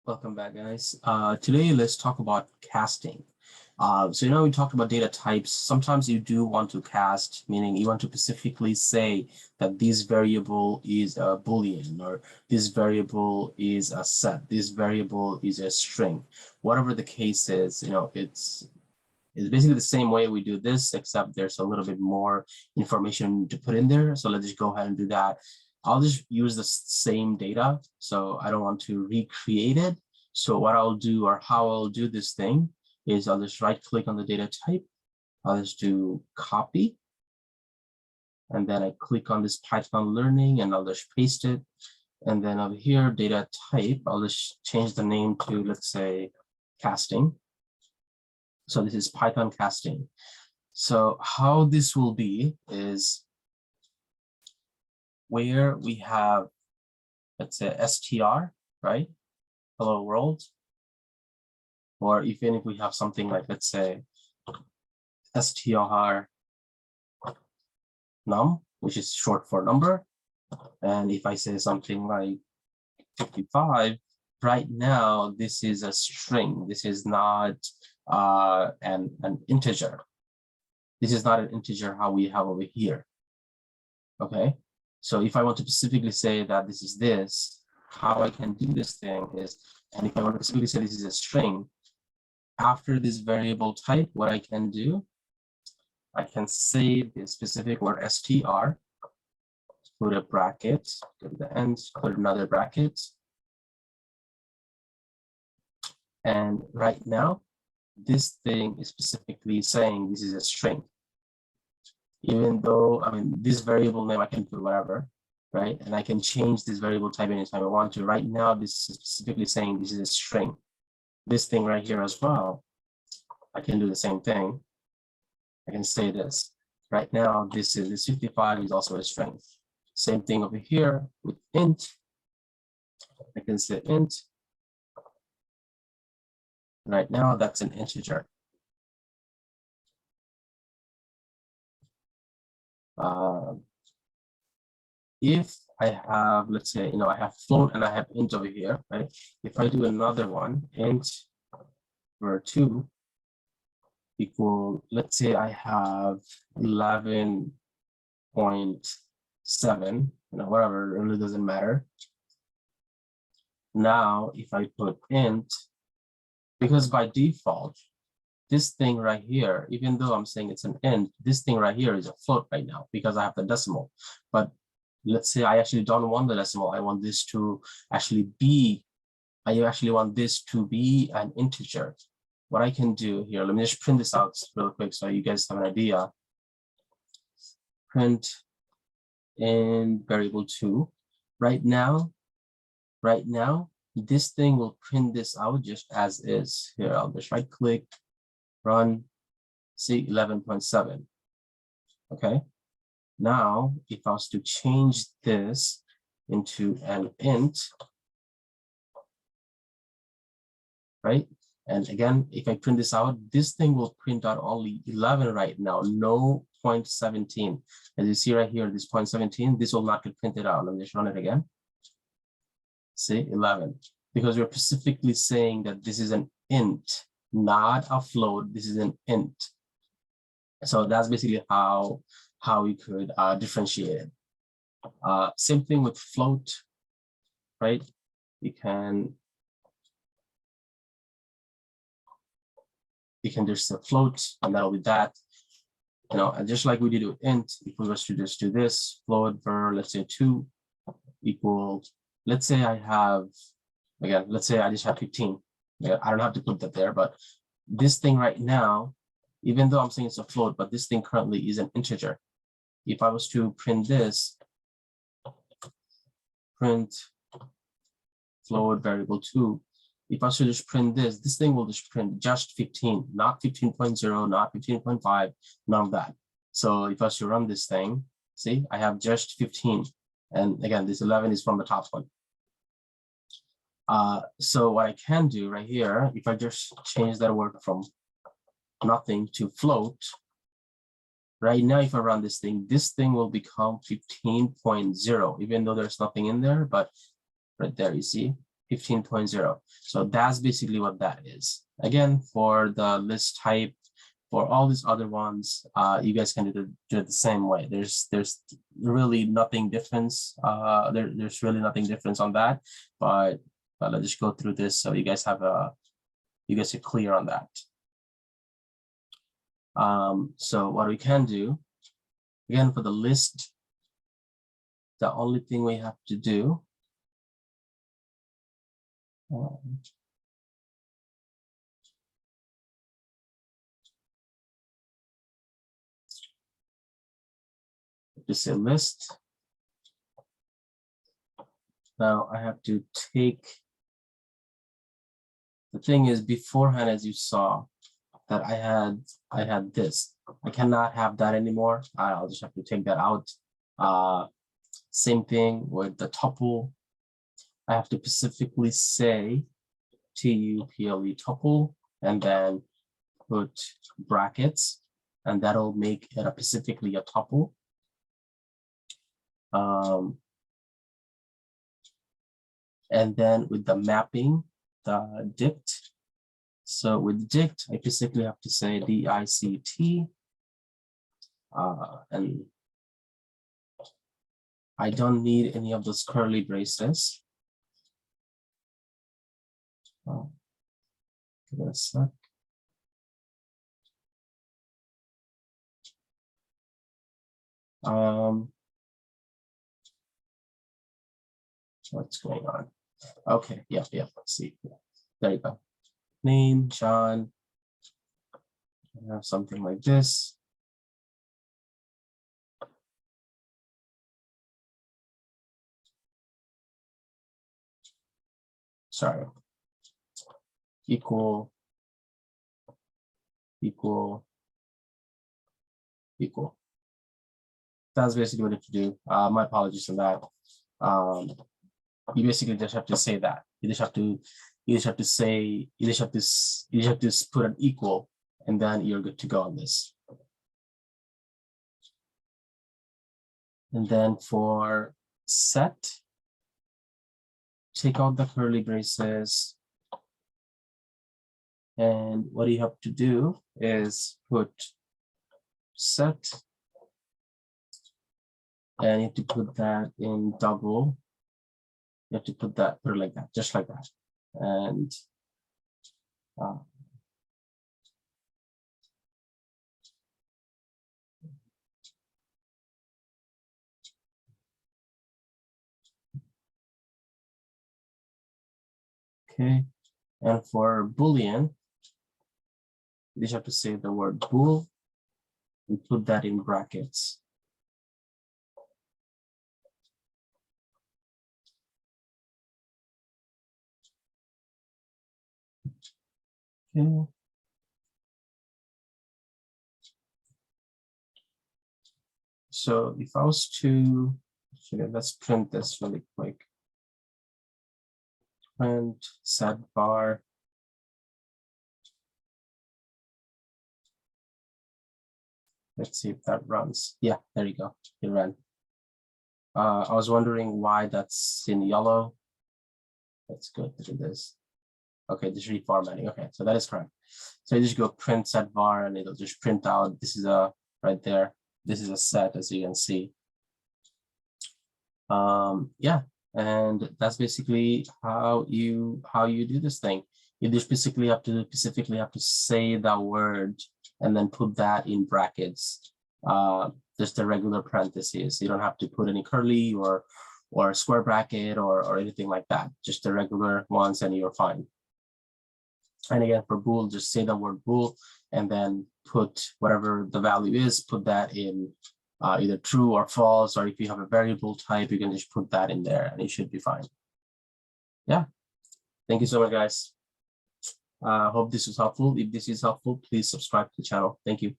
Welcome back, guys. Today, let's talk about casting. We talked about data types. Sometimes you do want to cast, meaning you want to specifically say that this variable is a Boolean, or this variable is a set, this variable is a string. Whatever the case is, it's basically the same way we do this, except there's a little bit more information to put in there. So let's just go ahead and do that. I'll just use the same data, so I don't want to recreate it. So what I'll do, or how I'll do this thing, is I'll just right click on the data type. I'll just do copy. And then I click on this Python learning and I'll just paste it. And then over here, data type, I'll just change the name to, let's say, casting. So this is Python casting. So how this will be is where we have, let's say, str, right? Hello world. Or even if we have something like, let's say, str num, which is short for number. And if I say something like 55, right now, this is a string. This is not an integer. This is not an integer how we have over here. Okay. So if I want to specifically say that this is this, how I can do this thing is, and if I want to specifically say this is a string, after this variable type, what I can do, I can save the specific word str, put a bracket, go to the end, put another bracket. And right now, this thing is specifically saying this is a string. Even though, this variable name, I can put whatever, right? And I can change this variable type anytime I want to. Right now, this is specifically saying this is a string. This thing right here as well, I can do the same thing. I can say this. Right now, this 55 is also a string. Same thing over here with int. I can say int. Right now, that's an integer. If I have, let's say, I have float and I have int over here, right? If I do another one, int var2 equal, let's say I have 11.7, whatever, it really doesn't matter. Now, if I put int, because by default, this thing right here, even though I'm saying it's an int, this thing right here is a float right now because I have the decimal. But let's say I actually don't want the decimal. I want this to actually be, I actually want this to be an integer. What I can do here, let me just print this out real quick so you guys have an idea. Print in variable 2. Right now, this thing will print this out just as is. Here, I'll just right click, run, see 11.7. Okay. Now, if I was to change this into an int, right? And again, if I print this out, this thing will print out only 11 right now, no 0.17. As you see right here, this 0.17, this will not get printed out. Let me just run it again. See, 11. Because we're specifically saying that this is an int, not a float. This is an int. So that's basically how we could differentiate it. Same thing with float, right? You can just a float, and that'll be that. And just like we did with int, if we were to just do this, float for, let's say 2 equals, let's say I have, again, let's say I just have 15. Yeah, I don't have to put that there, but this thing right now, even though I'm saying it's a float, but this thing currently is an integer. If I was to print this, print float variable 2, if I should just print this thing will just print just 15, not 15.0, not 15.5, none of that. So if I should run this thing, see, I have just 15. And again, this 11 is from the top one. So what I can do right here, if I just change that word from nothing to float, right now, if I run this thing will become 15.0, even though there's nothing in there, but right there, you see, 15.0. So that's basically what that is. Again, for the list type, for all these other ones, you guys can do it the same way. There's really nothing different. There's really nothing different on that, but let's just go through this so you guys are clear on that. So what we can do, again, for the list, the only thing we have to do just say list. Now I have to take, the thing is beforehand, as you saw, that I had this. I cannot have that anymore. I'll just have to take that out. Same thing with the tuple. I have to specifically say tuple tuple and then put brackets, and that'll make it specifically a tuple. And then with the mapping, the dict. So with dict, I basically have to say dict, and I don't need any of those curly braces. Give it a sec. What's going on? Okay, yeah, let's see. There you go. Name, John. I have something like this. Sorry. Equal. That's basically what you have to do. My apologies on that. You basically just have to say that. You just have to put an equal, and then you're good to go on this. And then for set, take out the curly braces. And what you have to do is put set, and you have to put that in double. You have to put it like that, just like that. And okay. And for Boolean, you just have to say the word bool and put that in brackets. Okay. So if I was to, actually, let's print this really quick. Print set bar. Let's see if that runs. Yeah, there you go. It ran. I was wondering why that's in yellow. Let's go through this. Okay, just reformatting. Okay, so that is correct. So you just go print set var, and it'll just print out. This is a right there. This is a set, as you can see. Yeah, and that's basically how you do this thing. You just specifically have to say the word and then put that in brackets. Just a regular parentheses. You don't have to put any curly or square bracket or anything like that. Just the regular ones, and you're fine. And again, for bool, just say the word bool and then put whatever the value is, put that in either true or false, or if you have a variable type, you can just put that in there and it should be fine. Yeah, thank you so much, guys. Hope this was helpful. If this is helpful, please subscribe to the channel. Thank you.